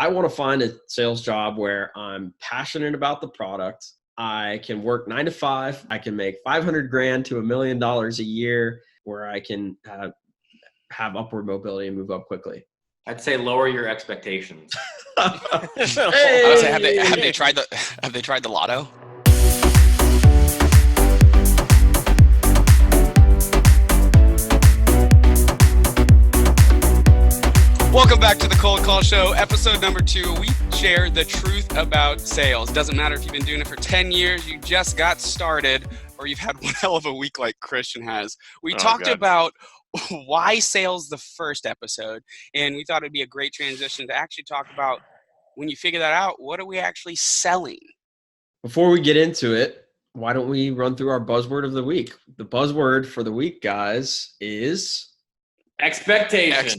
I want to find a sales job where I'm passionate about the product. I can work 9 to 5. I can make 500 grand to $1 million a year, where I can have upward mobility and move up quickly. I'd say lower your expectations. I would say, have they tried the lotto? Welcome back to the Cold Call Show, episode number 2. We share the truth about sales. Doesn't matter if you've been doing it for 10 years, you just got started, or you've had one hell of a week like Christian has. We talked about why sales the first episode, and we thought it'd be a great transition to actually talk about, when you figure that out, what are we actually selling? Before we get into it, why don't we run through our buzzword of the week? The buzzword for the week, guys, is... Expectations.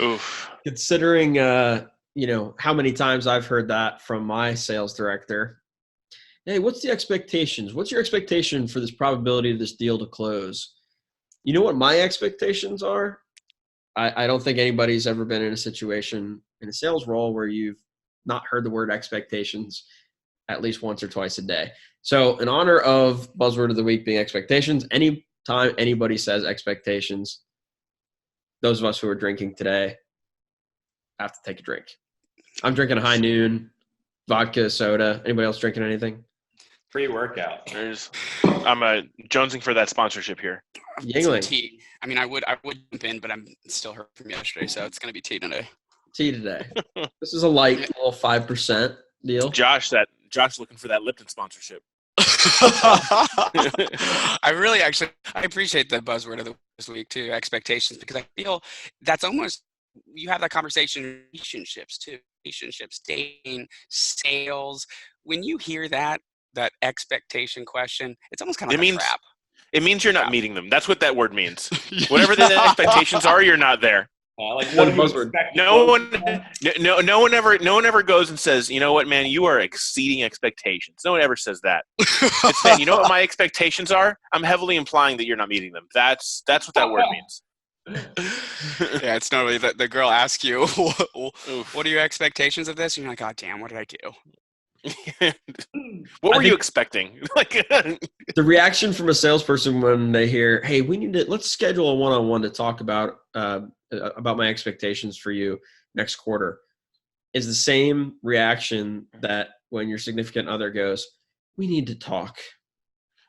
Oof. Considering, how many times I've heard that from my sales director. Hey, what's the expectations? What's your expectation for this probability of this deal to close? You know what my expectations are? I don't think anybody's ever been in a situation in a sales role where you've not heard the word expectations at least once or twice a day. So in honor of buzzword of the week being expectations, anytime anybody says expectations, those of us who are drinking today have to take a drink. I'm drinking a High Noon, vodka, soda. Anybody else drinking anything? Pre-workout. I'm jonesing for that sponsorship here. Yingling. Tea. I mean, I would jump in, but I'm still hurt from yesterday, so it's going to be tea today. Tea today. This is a light little 5% deal. Josh looking for that Lipton sponsorship. I appreciate the buzzword of this week too, expectations, because I feel that's almost, you have that conversation in relationships too, dating, sales. When you hear that expectation question, it's almost kind of like a trap. It means you're not meeting them. That's what that word means. Whatever the expectations are, you're not there. Like what do you expect? No one ever goes and says, you know what, man, you are exceeding expectations. No one ever says that. It's, man, you know what my expectations are? I'm heavily implying that you're not meeting them. That's what that word means. Yeah, it's normally the girl asks you, what are your expectations of this? And you're like, God damn, what did I do? What were you expecting? The reaction from a salesperson when they hear, hey, let's schedule a one-on-one to talk about my expectations for you next quarter, is the same reaction that when your significant other goes, we need to talk.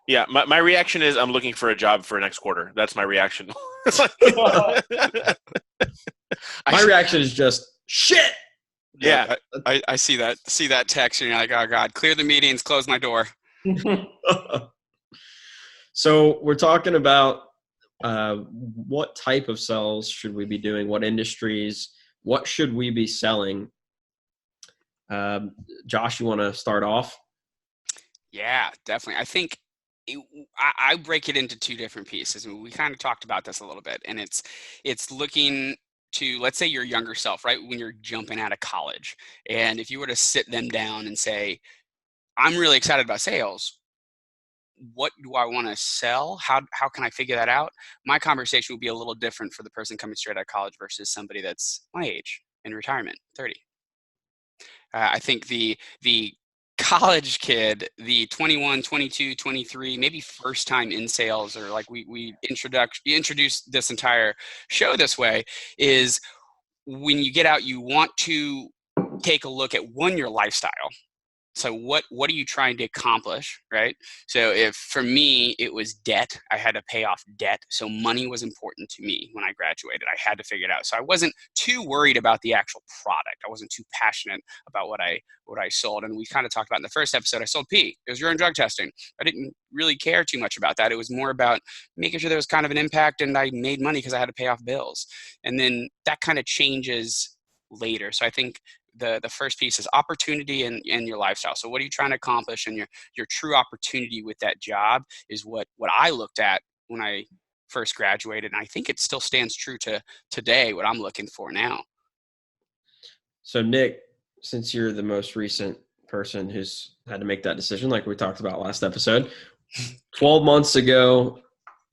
Yeah, my reaction is I'm looking for a job for next quarter. That's my reaction. My reaction is just shit. Yeah, I see that text, and you're like, oh God, clear the meetings, close my door. So we're talking about what type of sales should we be doing? What industries? What should we be selling? Josh, you want to start off? Yeah, definitely. I think I break it into two different pieces. And we kind of talked about this a little bit, and it's looking to, let's say, your younger self, right? When you're jumping out of college, and if you were to sit them down and say, I'm really excited about sales. What do I want to sell? How can I figure that out? My conversation would be a little different for the person coming straight out of college versus somebody that's my age in retirement, 30. I think the college kid, the 21, 22, 23, maybe first time in sales, or like we introduced this entire show this way, is when you get out, you want to take a look at your lifestyle. So what are you trying to accomplish, right? So if for me, it was debt, I had to pay off debt. So money was important to me when I graduated. I had to figure it out. So I wasn't too worried about the actual product. I wasn't too passionate about what I sold. And we kind of talked about in the first episode, I sold pee. It was urine drug testing. I didn't really care too much about that. It was more about making sure there was kind of an impact, and I made money because I had to pay off bills. And then that kind of changes later. So I think the first piece is opportunity and your lifestyle. So what are you trying to accomplish, and your true opportunity with that job is what I looked at when I first graduated. And I think it still stands true to today, what I'm looking for now. So Nick, since you're the most recent person who's had to make that decision, like we talked about last episode, 12 months ago,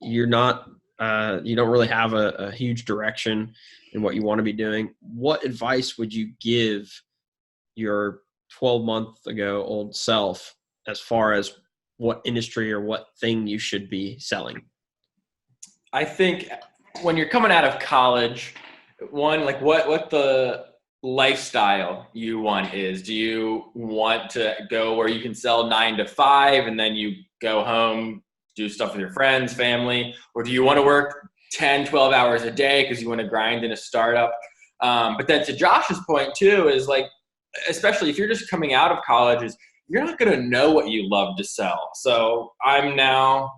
you're not You don't really have a huge direction in what you want to be doing. What advice would you give your 12-month ago old self as far as what industry or what thing you should be selling? I think when you're coming out of college, one, like what the lifestyle you want is. Do you want to go where you can sell 9 to 5 and then you go home, do stuff with your friends, family? Or do you want to work 10, 12 hours a day because you want to grind in a startup? But then to Josh's point too, is like, especially if you're just coming out of college, is you're not going to know what you love to sell. So I'm now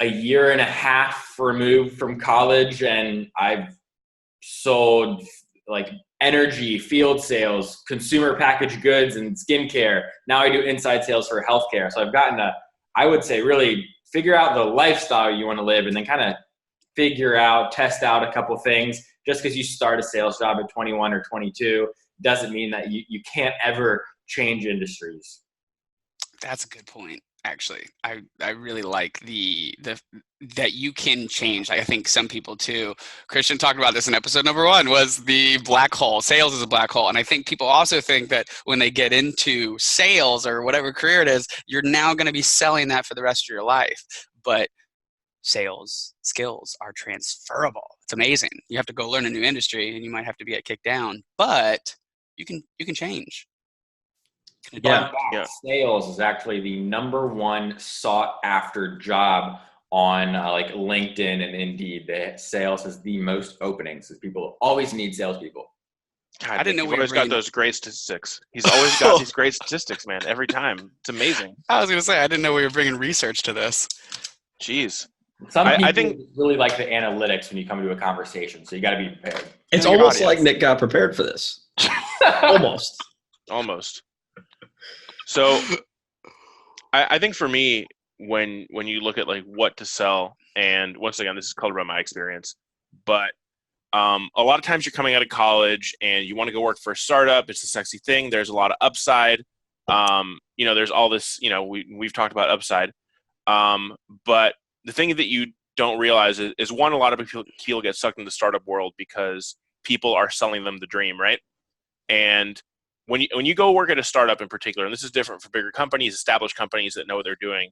a year and a half removed from college, and I've sold like energy, field sales, consumer packaged goods, and skincare. Now I do inside sales for healthcare. So I've gotten to, I would say, really figure out the lifestyle you want to live, and then kind of test out a couple things. Just because you start a sales job at 21 or 22 doesn't mean that you can't ever change industries. That's a good point. Actually, I really like the that you can change. I think some people too. Christian talked about this in episode number 1, was the black hole. Sales is a black hole. And I think people also think that when they get into sales or whatever career it is, you're now going to be selling that for the rest of your life. But sales skills are transferable. It's amazing. You have to go learn a new industry and you might have to get kicked down, but you can change. Yeah. Sales is actually the number 1 sought after job on like LinkedIn and Indeed. The sales is the most openings. People always need salespeople. God, I didn't know. He's always got those great statistics. He's always got these great statistics, man. Every time, it's amazing. I was going to say, I didn't know we were bringing research to this. Jeez. I think really like the analytics when you come to a conversation, so you got to be prepared. It's almost like Nick got prepared for this. Almost. So I think for me, when you look at like what to sell, and once again, this is colored by my experience, but a lot of times you're coming out of college and you want to go work for a startup. It's a sexy thing. There's a lot of upside. There's all this, we've talked about upside. But the thing that you don't realize is one, a lot of people get sucked into the startup world because people are selling them the dream, right? And when you go work at a startup in particular, and this is different for bigger companies, established companies that know what they're doing,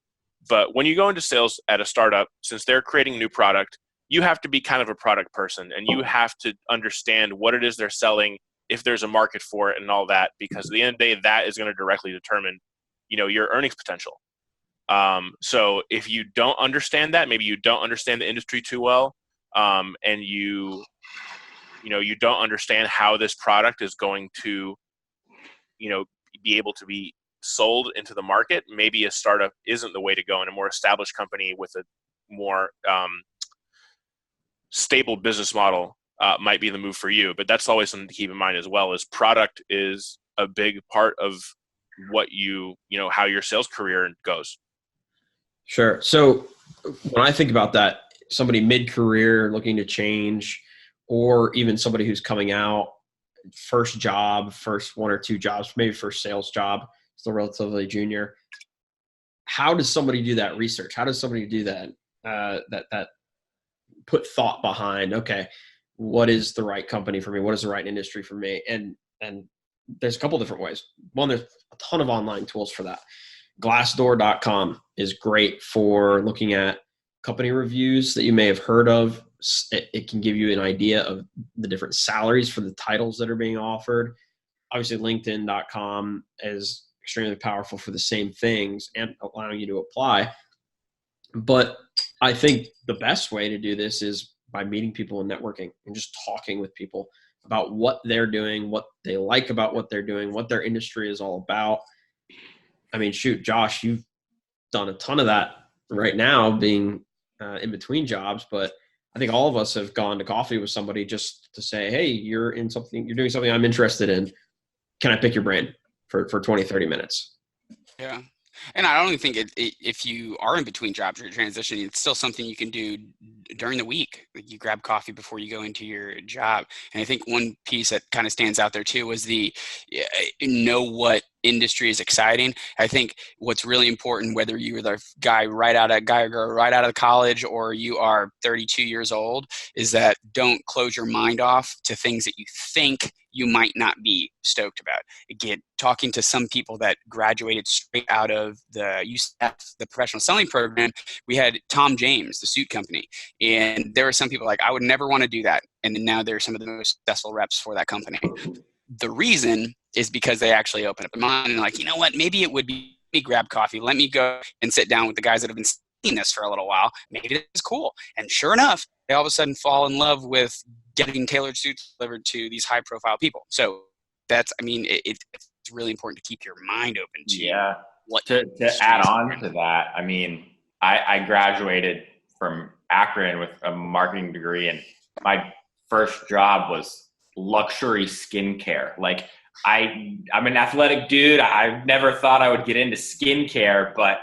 but when you go into sales at a startup, since they're creating a new product, you have to be kind of a product person, and you have to understand what it is they're selling, if there's a market for it and all that, because at the end of the day, that is going to directly determine, your earnings potential. So if you don't understand that, maybe you don't understand the industry too well, and you don't understand how this product is going to, be able to be sold into the market, maybe a startup isn't the way to go, and a more established company with a more stable business model might be the move for you. But that's always something to keep in mind as well, is product is a big part of what how your sales career goes. Sure. So when I think about that, somebody mid-career looking to change, or even somebody who's coming out, first job, first 1 or 2 jobs, maybe first sales job, still relatively junior. How does somebody do that research? How does somebody do that? That put thought behind, okay, what is the right company for me? What is the right industry for me? And there's a couple different ways. One, there's a ton of online tools for that. Glassdoor.com is great for looking at company reviews that you may have heard of. It can give you an idea of the different salaries for the titles that are being offered. Obviously, LinkedIn.com is extremely powerful for the same things and allowing you to apply. But I think the best way to do this is by meeting people and networking and just talking with people about what they're doing, what they like about what they're doing, what their industry is all about. I mean, shoot, Josh, you've done a ton of that right now being in between jobs, but I think all of us have gone to coffee with somebody just to say, hey, you're doing something I'm interested in. Can I pick your brain for 20, 30 minutes? Yeah. And I don't even think if you are in between jobs or you're transitioning, it's still something you can do during the week. Like you grab coffee before you go into your job. And I think one piece that kind of stands out there too was know what industry is exciting. I think what's really important, whether you're the guy or girl right out of college or you are 32 years old, is that don't close your mind off to things that you think you might not be stoked about. Again, talking to some people that graduated straight out of the UCF, the professional selling program, we had Tom James, the suit company. And there were some people like, I would never want to do that. And now they're some of the most successful reps for that company. The reason is because they actually open up their mind and like, you know what, maybe it would be, let me grab coffee. Let me go and sit down with the guys that have been seeing this for a little while. Maybe this is cool. And sure enough, they all of a sudden fall in love with getting tailored suits delivered to these high profile people. So that's, I mean, it's really important to keep your mind open to what to add on to that. I mean, I graduated from Akron with a marketing degree, and my first job was luxury skincare. Like I'm an athletic dude. I never thought I would get into skincare, but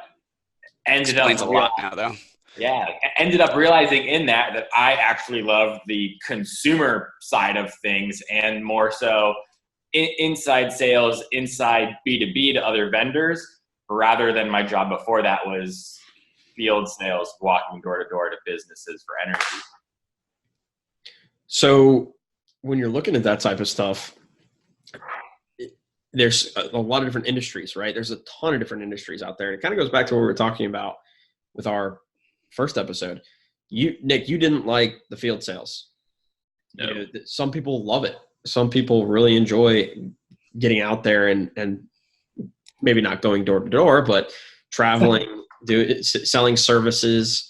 ended up a lot now though. Yeah, ended up realizing in that I actually love the consumer side of things, and more so inside sales, inside B2B to other vendors, rather than my job before that was field sales, walking door to door to businesses for energy. So when you're looking at that type of stuff, there's a lot of different industries, right? There's a ton of different industries out there. And it kind of goes back to what we were talking about with our first episode. Nick, you didn't like the field sales. No. You know, some people love it. Some people really enjoy getting out there and maybe not going door to door, but traveling, selling services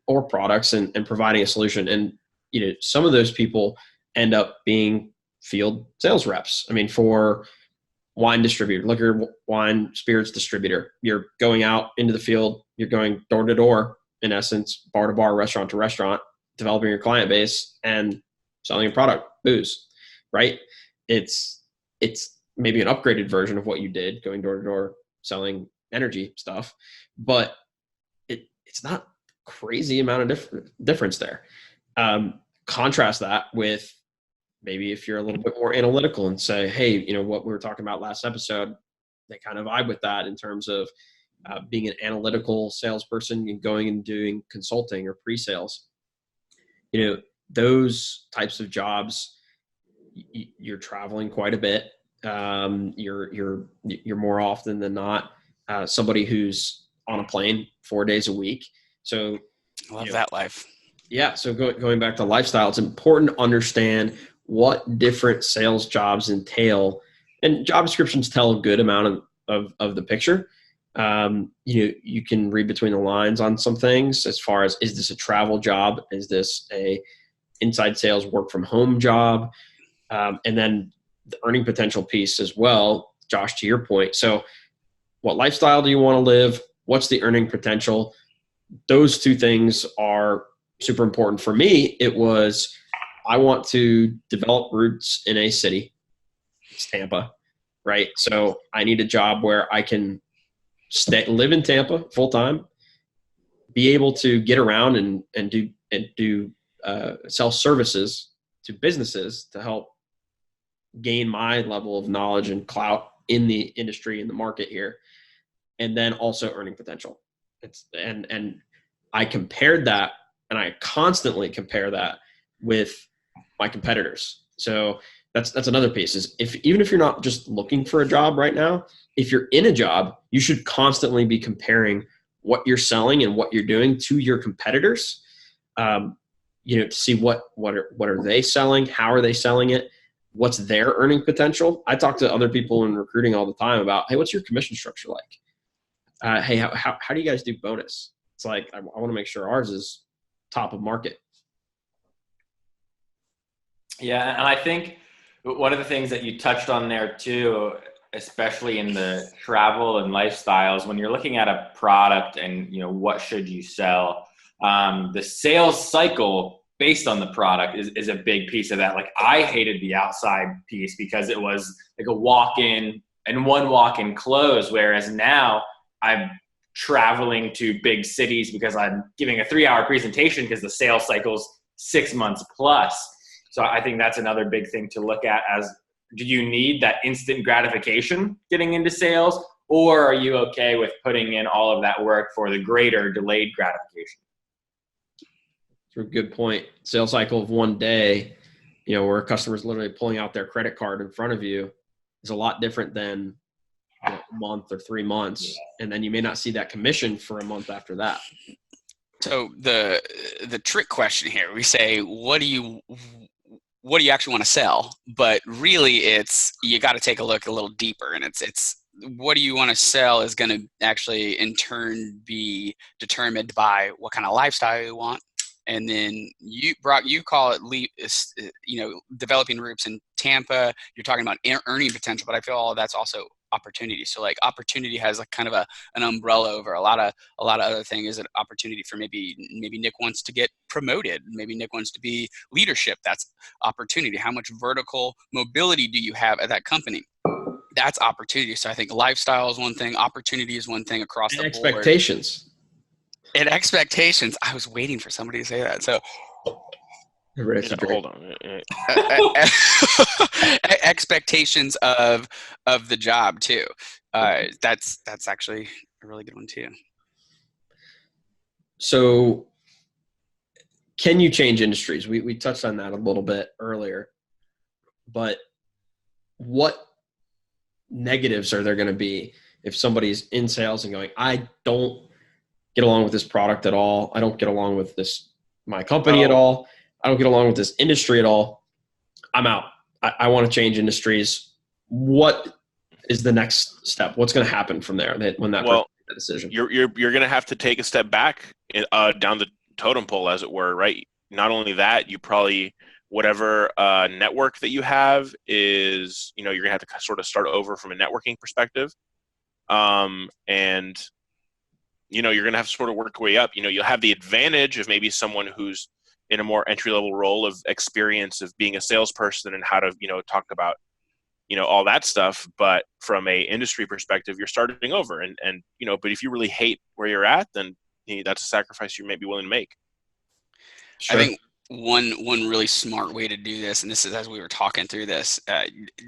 or products and providing a solution. And, you know, some of those people end up being field sales reps. I mean, for wine distributor, liquor, wine, spirits distributor, you're going out into the field, you're going door to door, in essence, bar to bar, restaurant to restaurant, developing your client base and selling a product, booze, right? It's maybe an upgraded version of what you did, going door to door, selling energy stuff, but it's not crazy amount of difference there. Contrast that with maybe if you're a little bit more analytical and say, hey, you know, what we were talking about last episode, they kind of vibe with that in terms of being an analytical salesperson and going and doing consulting or pre-sales. You know, those types of jobs, you're traveling quite a bit. You're more often than not somebody who's on a plane 4 days a week. So I love that life. Yeah. So going back to lifestyle, it's important to understand what different sales jobs entail, and job descriptions tell a good amount of the picture. You can read between the lines on some things as far as, is this a travel job? Is this a inside sales work from home job? And then the earning potential piece as well, Josh, to your point. So what lifestyle do you want to live? What's the earning potential? Those two things are super important. For me, it was, I want to develop roots in a city. It's Tampa, right? So I need a job where I can live in Tampa full time, be able to get around and do sell services to businesses to help gain my level of knowledge and clout in the industry, in the market here, and then also earning potential. And I compared that, and I constantly compare that with my competitors. So that's another piece, is even if you're not just looking for a job right now, if you're in a job, you should constantly be comparing what you're selling and what you're doing to your competitors. To see what are they selling, how are they selling it, what's their earning potential. I talk to other people in recruiting all the time about, hey, what's your commission structure like? Hey, how do you guys do bonus? It's like, I want to make sure ours is top of market. Yeah, and I think one of the things that you touched on there too, especially in the travel and lifestyles, when you're looking at a product and, you know, what should you sell, the sales cycle based on the product is a big piece of that. Like, I hated the outside piece because it was like a walk-in and one walk-in close, whereas now I'm traveling to big cities because I'm giving a 3-hour presentation because the sales cycle's 6 months plus. So I think that's another big thing to look at as do you need that instant gratification getting into sales, or are you okay with putting in all of that work for the greater delayed gratification? That's a good point. Sales cycle of one day, where a customer's literally pulling out their credit card in front of you is a lot different than a month or 3 months. Yeah. And then you may not see that commission for a month after that. So the trick question here, we say, what do you actually want to sell? But really you got to take a look a little deeper, and it's what do you want to sell is going to actually in turn be determined by what kind of lifestyle you want. And then Brock, you call it developing roots in Tampa. You're talking about earning potential, but I feel all of that's also opportunity. So like opportunity has like kind of an umbrella over a lot of other things. Is an opportunity for maybe Nick wants to get promoted. Maybe Nick wants to be leadership. That's opportunity. How much vertical mobility do you have at that company? That's opportunity. So I think lifestyle is one thing. Opportunity is one thing across the board. Expectations. And expectations. I was waiting for somebody to say that. So hold on. Expectations of the job too. That's actually a really good one too. So can you change industries? We touched on that a little bit earlier, but what negatives are there going to be if somebody's in sales and going, I don't get along with this product at all. I don't get along with my company at all. I don't get along with this industry at all. I'm out. I want to change industries. What is the next step? What's going to happen from there when that person makes that decision? You're going to have to take a step back down the totem pole, as it were, right? Not only that, you probably whatever network that you have is, you're going to have to sort of start over from a networking perspective, and you're going to have to sort of work your way up. You'll have the advantage of maybe someone who's in a more entry-level role of experience of being a salesperson and how to, talk about, all that stuff. But from a industry perspective, you're starting over and but if you really hate where you're at, then that's a sacrifice you may be willing to make. Sure. I think one really smart way to do this, and this is as we were talking through this,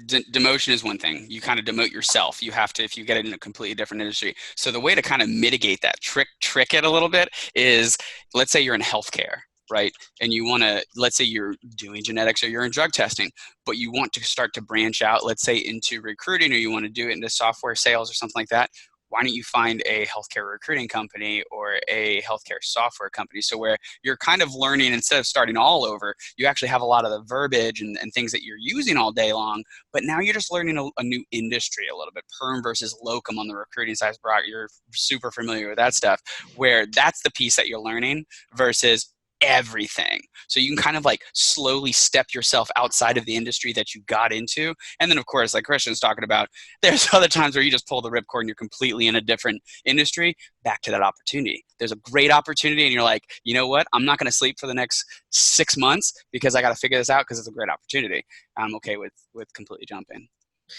demotion is one thing. You kind of demote yourself. You have to, if you get it in a completely different industry. So the way to kind of mitigate that, trick it a little bit is, let's say you're in healthcare, right? And you want to, let's say you're doing genetics or you're in drug testing, but you want to start to branch out, let's say into recruiting, or you want to do it into software sales or something like that. Why don't you find a healthcare recruiting company or a healthcare software company? So where you're kind of learning, instead of starting all over, you actually have a lot of the verbiage and things that you're using all day long, but now you're just learning a new industry a little bit. Perm versus locum on the recruiting side, Brock, you're super familiar with that stuff, where that's the piece that you're learning versus everything. So you can kind of like slowly step yourself outside of the industry that you got into. And then of course, like Christian's talking about, there's other times where you just pull the ripcord and you're completely in a different industry. Back to that opportunity. There's a great opportunity and you're like, you know what? I'm not going to sleep for the next 6 months because I got to figure this out because it's a great opportunity. I'm okay with completely jumping.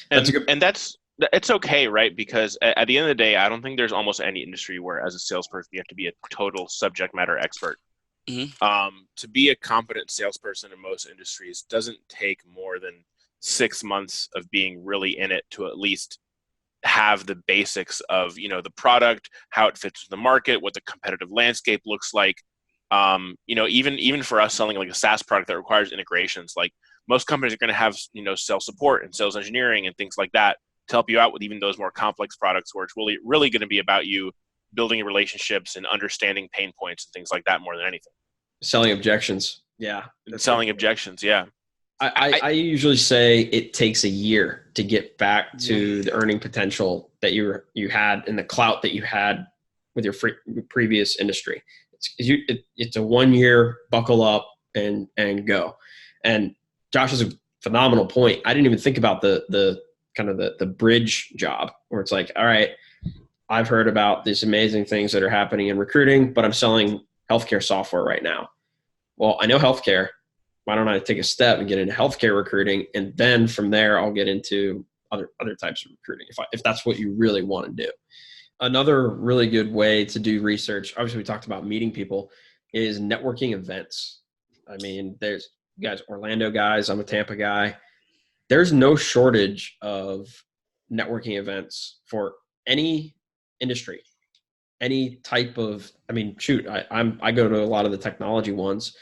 And it's okay, right? Because at the end of the day, I don't think there's almost any industry where as a salesperson, you have to be a total subject matter expert. Mm-hmm. To be a competent salesperson in most industries doesn't take more than 6 months of being really in it to at least have the basics of, the product, how it fits in the market, what the competitive landscape looks like. Even for us selling like a SaaS product that requires integrations, like most companies are going to have, sales support and sales engineering and things like that to help you out with even those more complex products where it's really going to be about you building relationships and understanding pain points and things like that more than anything. Selling objections. Yeah. Selling objections. Yeah. I usually say it takes a year to get back to the earning potential that you had and the clout that you had with your previous industry. It's a 1 year buckle up and go. And Josh has a phenomenal point. I didn't even think about the kind of the bridge job where it's like, all right, I've heard about these amazing things that are happening in recruiting, but I'm selling healthcare software right now. Well, I know healthcare. Why don't I take a step and get into healthcare recruiting? And then from there, I'll get into other types of recruiting if that's what you really want to do. Another really good way to do research, obviously we talked about meeting people, is networking events. I mean, there's you guys, Orlando guys, I'm a Tampa guy. there's no shortage of networking events for any industry, any type of. I mean, shoot, I go to a lot of the technology ones.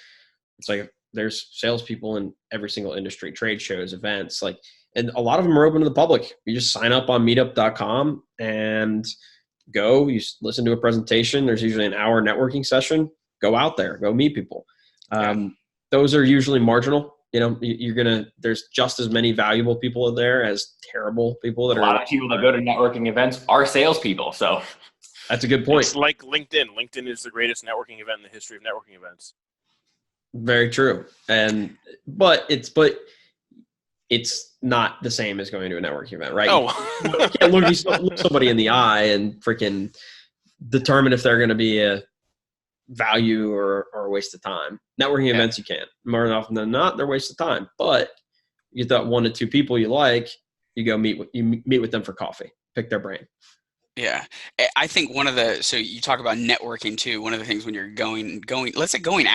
It's like there's salespeople in every single industry, trade shows, events, like, and a lot of them are open to the public. You just sign up on meetup.com and go. You listen to a presentation. There's usually an hour networking session. Go out there, go meet people. Those are usually marginal. You know, there's just as many valuable people there as terrible people that a lot of people that go to networking events are salespeople. So that's a good point. It's like LinkedIn. LinkedIn is the greatest networking event in the history of networking events. Very true. But it's not the same as going to a networking event, right? Oh, You can't look somebody in the eye and freaking determine if they're going to be a value or a waste of time. Networking events, you can't. More often than not, they're a waste of time. But you get that 1 to 2 people you like, you go meet with them for coffee, pick their brain. Yeah. I think so you talk about networking too. One of the things when you're going, let's say going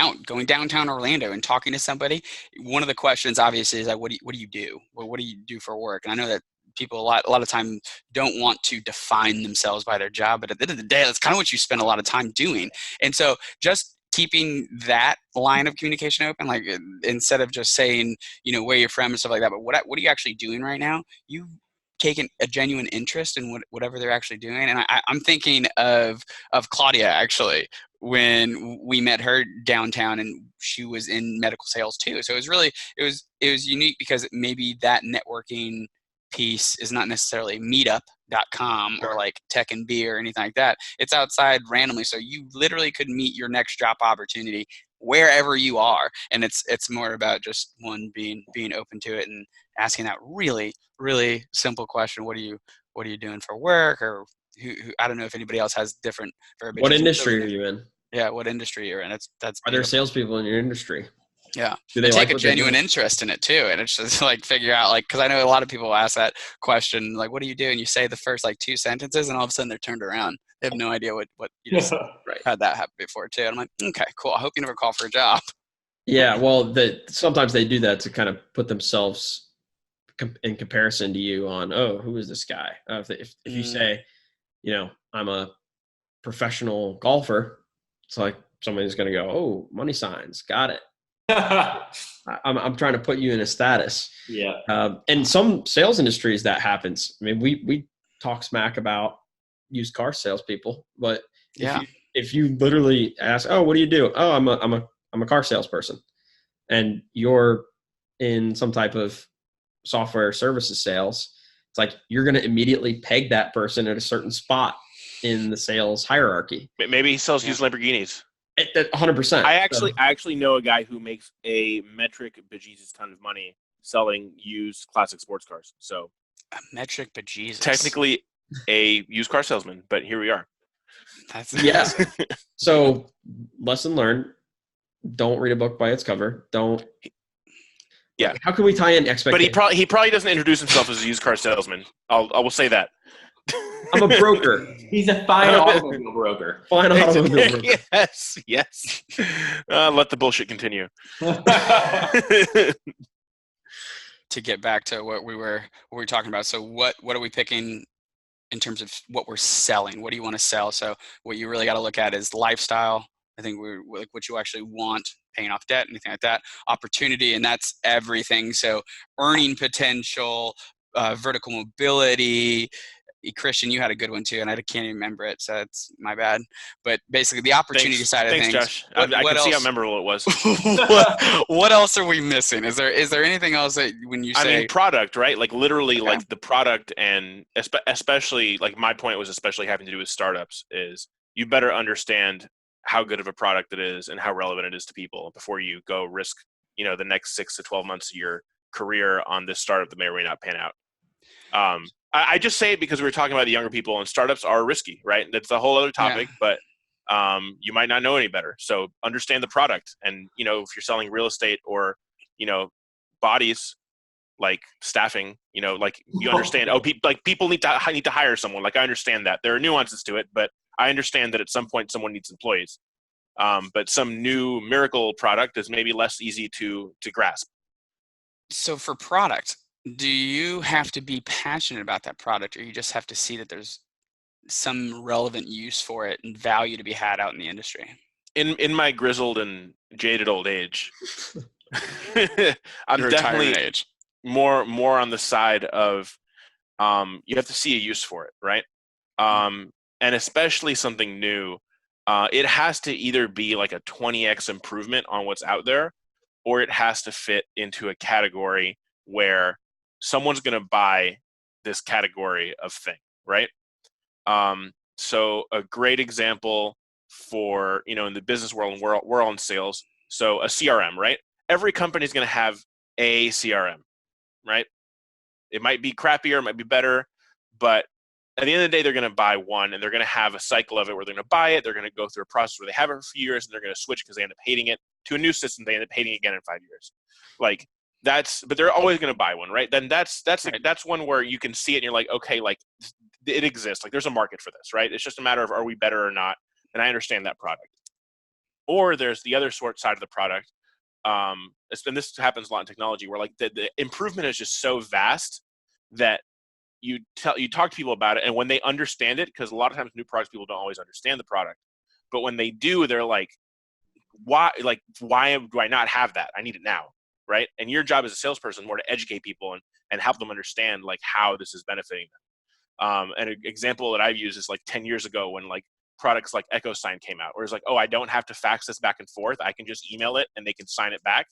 downtown Orlando and talking to somebody, one of the questions obviously is like, what do you do? Well, what do you do for work? And I know that people a lot of time don't want to define themselves by their job, but at the end of the day, that's kind of what you spend a lot of time doing. And so just keeping that line of communication open, like instead of just saying, where you're from and stuff like that, but what are you actually doing right now? You taken a genuine interest in whatever they're actually doing. And I'm thinking of Claudia, actually, when we met her downtown, and she was in medical sales too. So it was unique because maybe that networking piece is not necessarily meetup.com or like tech and beer or anything like that. It's outside randomly. So you literally could meet your next job opportunity wherever you are. And it's more about just being open to it and asking that really, really simple question. What are you doing for work? Or who I don't know if anybody else has different verbiage. What industry are you in? Yeah, what industry you're in. That's Are there salespeople in your industry? Yeah. Do they take a genuine interest in it too? And it's just like figure out, like, because I know a lot of people ask that question, like, what do you do? And you say the first like 2 sentences, and all of a sudden they're turned around. They have no idea what you just had that happen before too. And I'm like, okay, cool. I hope you never call for a job. Yeah, well, sometimes they do that to kind of put themselves in comparison to you on, oh, who is this guy? If you say, I'm a professional golfer, it's like somebody's going to go, oh, money signs, got it. I'm trying to put you in a status. Yeah. And some sales industries that happens. I mean, we talk smack about used car salespeople, but if you literally ask, oh, what do you do? Oh, I'm a car salesperson, and you're in some type of software services sales, it's like you're going to immediately peg that person at a certain spot in the sales hierarchy. Maybe he sells used Lamborghinis. 100%. I actually know a guy who makes a metric bejesus ton of money selling used classic sports cars. So a metric bejesus. Technically a used car salesman, but here we are. So lesson learned: don't read a book by its cover. Don't. Yeah. How can we tie in expectations? But he probably doesn't introduce himself as a used car salesman. I will say that. I'm a broker. He's a fine automobile broker. Fine automobile broker. Yes. Let the bullshit continue. To get back to what we were talking about. So what are we picking in terms of what we're selling? What do you want to sell? So what you really got to look at is lifestyle. I think we're like what you actually want, paying off debt, anything like that. Opportunity, and that's everything. So earning potential, vertical mobility. Christian, you had a good one too, and I can't even remember it, so it's my bad. But basically, the opportunity side of things. Thanks, Josh. I can see how memorable it was. What else are we missing? Is there anything else that when you say? I mean, product, right? Like literally, like the product, and especially like my point was especially having to do with startups is you better understand how good of a product it is and how relevant it is to people before you go risk, the next 6 to 12 months of your career on this startup that may or may not pan out. I just say it because we were talking about the younger people, and startups are risky, right? That's a whole other topic, but you might not know any better. So understand the product, and if you're selling real estate or bodies, like staffing, like you understand. People need to hire someone. Like I understand that there are nuances to it, but I understand that at some point someone needs employees. But some new miracle product is maybe less easy to grasp. So for product, Do you have to be passionate about that product, or you just have to see that there's some relevant use for it and value to be had out in the industry? In my grizzled and jaded old age, I'm Your definitely retirement age. more on the side of you have to see a use for it, right? And especially something new, it has to either be like a 20x improvement on what's out there, or it has to fit into a category where someone's going to buy this category of thing, right? So a great example for, in the business world, and we're all in sales. So a CRM, right? Every company is going to have a CRM, right? It might be crappier, it might be better, but at the end of the day, they're going to buy one, and they're going to have a cycle of it where they're going to buy it. They're going to go through a process where they have it for a few years, and they're going to switch because they end up hating it to a new system. They end up hating it again in 5 years. Like but they're always going to buy one, right? Then that's one where you can see it and you're like, okay, like it exists. Like there's a market for this, right? It's just a matter of, are we better or not? And I understand that product. Or there's the other side of the product. And this happens a lot in technology where like the improvement is just so vast that you talk to people about it, and when they understand it, because a lot of times new products, people don't always understand the product, but when they do, they're like, why do I not have that? I need it now, right? And your job as a salesperson is more to educate people and help them understand like how this is benefiting them. And an example that I've used is like 10 years ago when like products like EchoSign came out, where it's like, oh, I don't have to fax this back and forth. I can just email it and they can sign it back.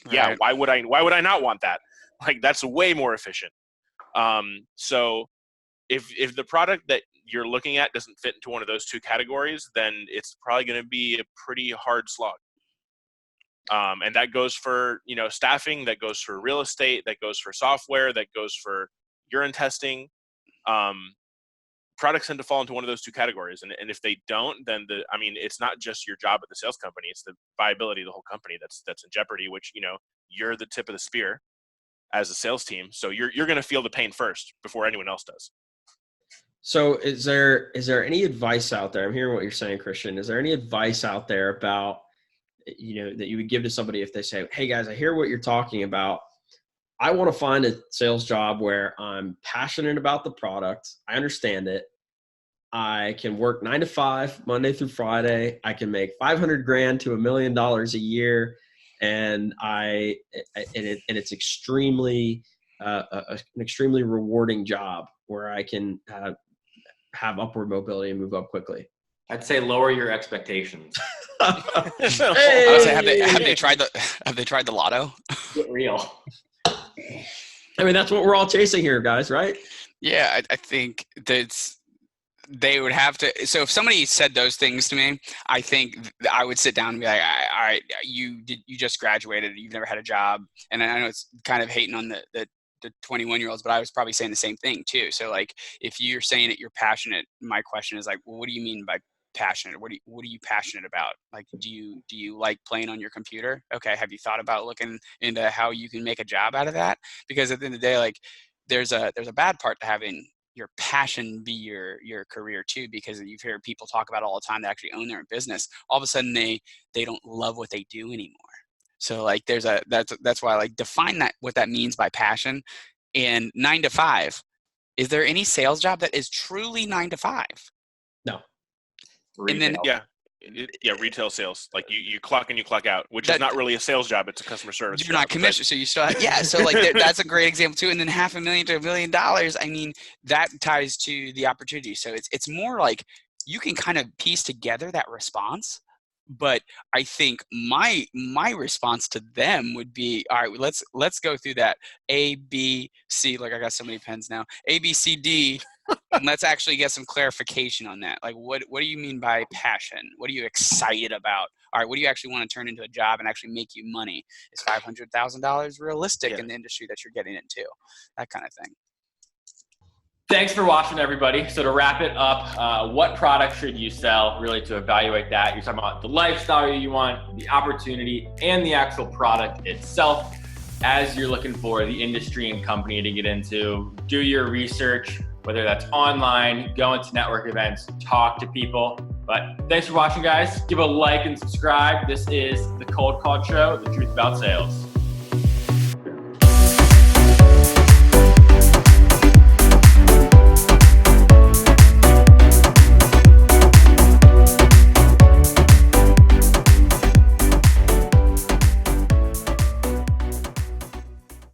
Right. Yeah, why would I not want that? Like that's way more efficient. So if the product that you're looking at doesn't fit into one of those two categories, then it's probably going to be a pretty hard slog. And that goes for, staffing, that goes for real estate, that goes for software, that goes for urine testing. Products tend to fall into one of those two categories. And if they don't, then it's not just your job at the sales company, it's the viability of the whole company that's in jeopardy, which, you're the tip of the spear as a sales team. So you're going to feel the pain first before anyone else does. So is there any advice out there? I'm hearing what you're saying, Christian. Is there any advice out there about, that you would give to somebody if they say, hey guys, I hear what you're talking about. I want to find a sales job where I'm passionate about the product. I understand it. I can work 9 to 5, Monday through Friday. I can make $500,000 to $1 million a year. And it's extremely an extremely rewarding job where I can have upward mobility and move up quickly. I'd say lower your expectations. Hey! Have they tried the lotto? Get real. I mean, that's what we're all chasing here, guys, right? Yeah, I think they would have to. So if somebody said those things to me, I think I would sit down and be like, all right, you just graduated, you've never had a job. And I know it's kind of hating on the 21-year-olds, but I was probably saying the same thing too. So like, if you're saying that you're passionate, my question is like, well, what do you mean by passionate? What are you passionate about? Like, do you like playing on your computer? Okay. Have you thought about looking into how you can make a job out of that? Because at the end of the day, like there's a bad part to having your passion be your career too, because you hear people talk about it all the time that actually own their own business. All of a sudden they don't love what they do anymore. So like that's why I like define what that means by passion. And 9 to 5, is there any sales job that is truly 9 to 5? No. Retail. And then retail sales. Like you clock in, you clock out, which is not really a sales job. It's a customer service. You're not commissioned, so you still have, so like that's a great example too. And then $500,000 to $1 million. I mean, that ties to the opportunity. So it's more like you can kind of piece together that response. But I think my response to them would be, all right, let's go through that A, B, C. Like I got so many pens now. A, B, C, D. And let's actually get some clarification on that. Like, what do you mean by passion? What are you excited about? All right, what do you actually want to turn into a job and actually make you money? Is $500,000 realistic in the industry that you're getting into? That kind of thing. Thanks for watching, everybody. So to wrap it up, what product should you sell? Really, to evaluate that, you're talking about the lifestyle you want, the opportunity, and the actual product itself. As you're looking for the industry and company to get into, do your research, whether that's online, go into network events, talk to people. But thanks for watching, guys. Give a like and subscribe. This is the Cold Call Show, the truth about sales.